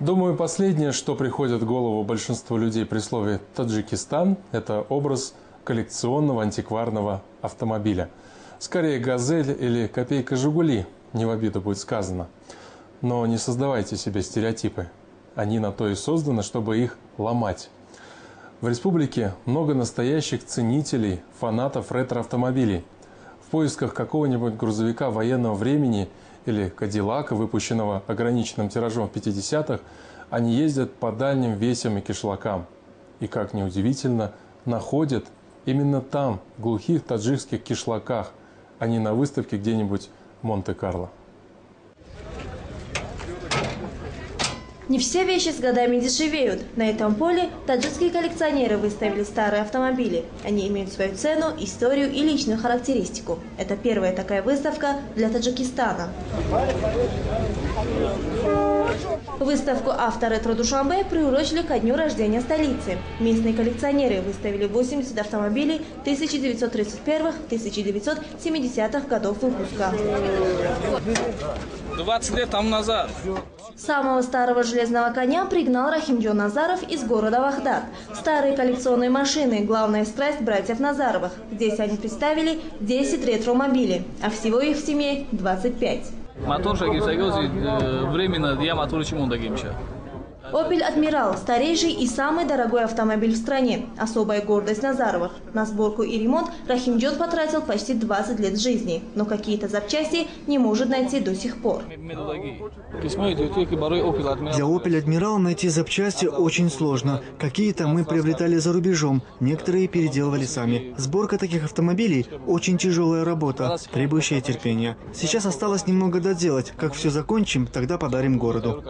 Думаю, последнее, что приходит в голову большинству людей при слове «Таджикистан», это образ коллекционного антикварного автомобиля. Скорее «Газель» или «Копейка Жигули», не в обиду будет сказано. Но не создавайте себе стереотипы. Они на то и созданы, чтобы их ломать. В республике много настоящих ценителей, фанатов ретро-автомобилей. В поисках какого-нибудь грузовика военного времени или Кадиллака, выпущенного ограниченным тиражом в 50-х, они ездят по дальним весям и кишлакам. И, как ни удивительно, находят именно там, в глухих таджикских кишлаках, а не на выставке где-нибудь в Монте-Карло. Не все вещи с годами дешевеют. На этом поле таджикские коллекционеры выставили старые автомобили. Они имеют свою цену, историю и личную характеристику. Это первая такая выставка для Таджикистана. Выставку «Авторетро Душанбе» приурочили ко дню рождения столицы. Местные коллекционеры выставили 80 автомобилей 1931-1970-х годов выпуска. 20 лет тому назад. Самого старого железного коня пригнал Рахимджон Назаров из города Вахдат. Старые коллекционные машины – главная страсть братьев Назаровых. Здесь они представили 10 ретромобилей, а всего их в семье 25. Мотор временно я мотор чемондагимча. «Опель Адмирал» – старейший и самый дорогой автомобиль в стране. Особая гордость Назаровых. На сборку и ремонт Рахимджон потратил почти 20 лет жизни. Но какие-то запчасти не может найти до сих пор. Для «Опель Адмирал» найти запчасти очень сложно. Какие-то мы приобретали за рубежом, некоторые переделывали сами. Сборка таких автомобилей – очень тяжелая работа, требующая терпения. Сейчас осталось немного доделать. Как все закончим, тогда подарим городу.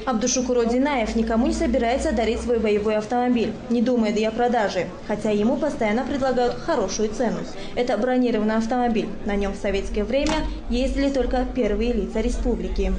Абдушукур Одинаев никому не собирается дарить свой боевой автомобиль, не думает и о продаже, хотя ему постоянно предлагают хорошую цену. Это бронированный автомобиль. На нем в советское время ездили только первые лица республики.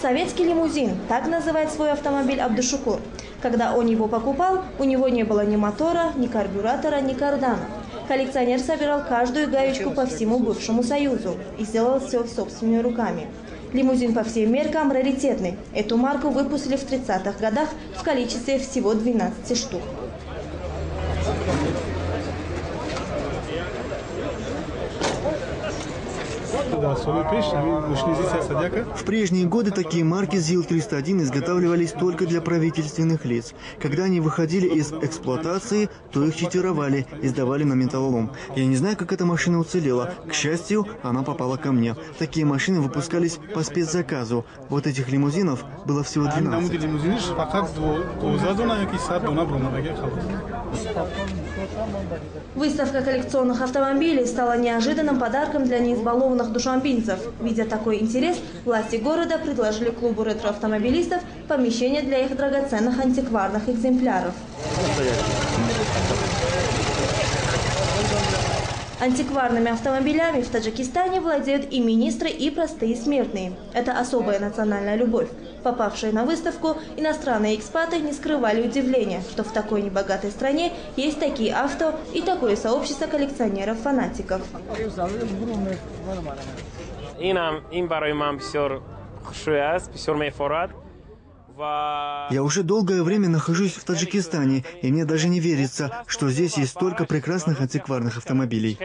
Советский лимузин – так называет свой автомобиль Абдушукур. Когда он его покупал, у него не было ни мотора, ни карбюратора, ни кардана. Коллекционер собирал каждую гаечку по всему бывшему Союзу и сделал все собственными руками. Лимузин по всем меркам раритетный. Эту марку выпустили в 30-х годах в количестве всего 12 штук. В прежние годы такие марки ЗИЛ-301 изготавливались только для правительственных лиц. Когда они выходили из эксплуатации, то их читировали и сдавали на металлолом. Я не знаю, как эта машина уцелела. К счастью, она попала ко мне. Такие машины выпускались по спецзаказу. Вот этих лимузинов было всего 12. Выставка коллекционных автомобилей стала неожиданным подарком для неизбалованных душанбинцев. Видя такой интерес, власти города предложили клубу ретроавтомобилистов помещение для их драгоценных антикварных экземпляров. Антикварными автомобилями в Таджикистане владеют и министры, и простые смертные. Это особая национальная любовь. Попавшие на выставку, иностранные экспаты не скрывали удивления, что в такой небогатой стране есть такие авто и такое сообщество коллекционеров-фанатиков. Я уже долгое время нахожусь в Таджикистане, и мне даже не верится, что здесь есть столько прекрасных антикварных автомобилей.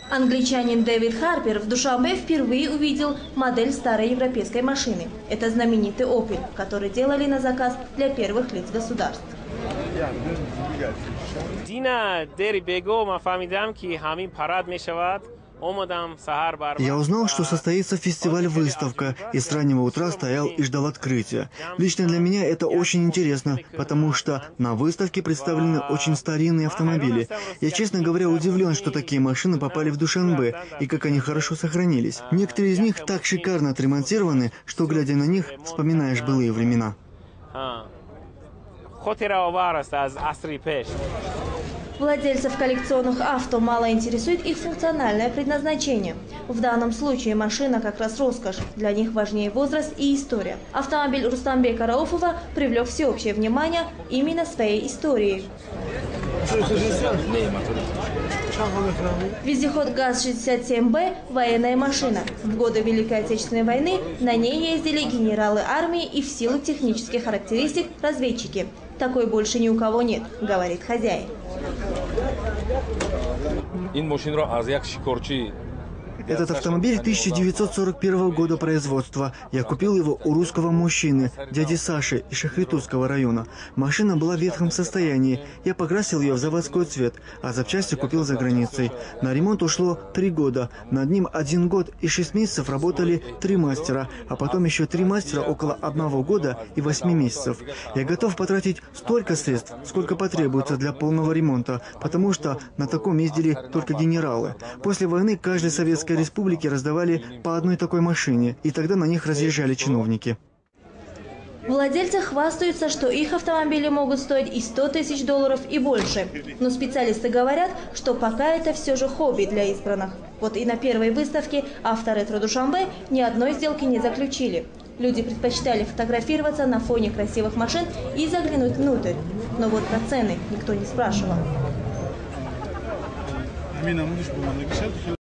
Англичанин Дэвид Харпер в Душанбе впервые увидел модель старой европейской машины. Это знаменитый «Опель», который делали на заказ для первых лиц государств. Я узнал, что состоится фестиваль-выставка, и с раннего утра стоял и ждал открытия. Лично для меня это очень интересно, потому что на выставке представлены очень старинные автомобили. Я, честно говоря, удивлен, что такие машины попали в Душанбе, и как они хорошо сохранились. Некоторые из них так шикарно отремонтированы, что, глядя на них, вспоминаешь былые времена. Владельцев коллекционных авто мало интересует их функциональное предназначение. В данном случае машина как раз роскошь. Для них важнее возраст и история. Автомобиль Рустамбека Рауфова привлек всеобщее внимание именно своей историей. Вездеход ГАЗ-67Б – военная машина. В годы Великой Отечественной войны на ней ездили генералы армии и в силу технических характеристик разведчики. Такой больше ни у кого нет, говорит хозяин. Этот автомобиль 1941 года производства. Я купил его у русского мужчины, дяди Саши из Шахритузского района. Машина была в ветхом состоянии. Я покрасил ее в заводской цвет, а запчасти купил за границей. На ремонт ушло 3 года. Над ним 1 год и 6 месяцев работали 3 мастера, а потом еще 3 мастера около 1 года и 8 месяцев. Я готов потратить столько средств, сколько потребуется для полного ремонта, потому что на таком ездили только генералы. После войны каждой советской республики раздавали по одной такой машине, и тогда на них разъезжали чиновники. Владельцы хвастаются, что их автомобили могут стоить и $100 000 и больше. Но специалисты говорят, что пока это все же хобби для избранных. Вот и на первой выставке «Авторетро Душанбе» ни одной сделки не заключили. Люди предпочитали фотографироваться на фоне красивых машин и заглянуть внутрь. Но вот про цены никто не спрашивал.